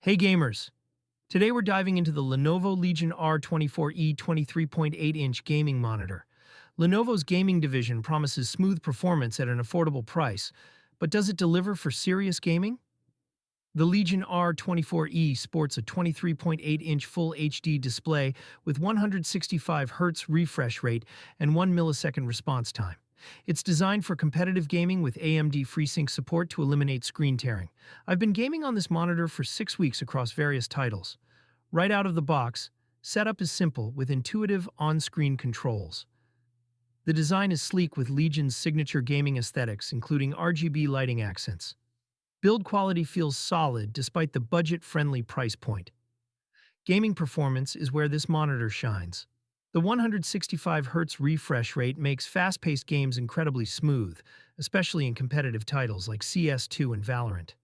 Hey gamers! Today we're diving into the Lenovo Legion R24e 23.8-inch gaming monitor. Lenovo's gaming division promises smooth performance at an affordable price, but does it deliver for serious gaming? The Legion R24e sports a 23.8-inch Full HD display with 165 Hz refresh rate and 1 millisecond response time. It's designed for competitive gaming with AMD FreeSync support to eliminate screen tearing. I've been gaming on this monitor for 6 weeks across various titles. Right out of the box, setup is simple with intuitive on-screen controls. The design is sleek with Legion's signature gaming aesthetics, including RGB lighting accents. Build quality feels solid despite the budget-friendly price point. Gaming performance is where this monitor shines. The 165 Hz refresh rate makes fast-paced games incredibly smooth, especially in competitive titles like CS2 and Valorant.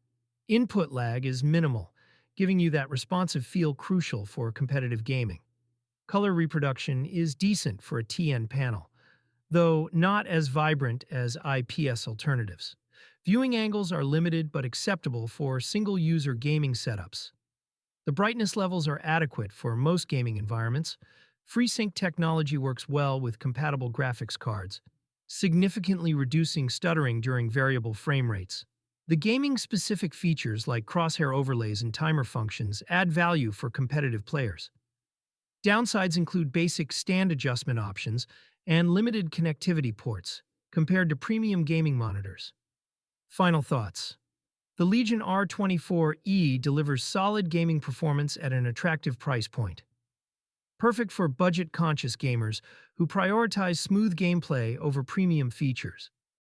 Input lag is minimal, giving you that responsive feel crucial for competitive gaming. Color reproduction is decent for a TN panel, though not as vibrant as IPS alternatives. Viewing angles are limited but acceptable for single-user gaming setups. The brightness levels are adequate for most gaming environments. FreeSync technology works well with compatible graphics cards, significantly reducing stuttering during variable frame rates. The gaming-specific features like crosshair overlays and timer functions add value for competitive players. Downsides include basic stand adjustment options and limited connectivity ports compared to premium gaming monitors. Final thoughts. The Legion R24e delivers solid gaming performance at an attractive price point. Perfect for budget-conscious gamers who prioritize smooth gameplay over premium features.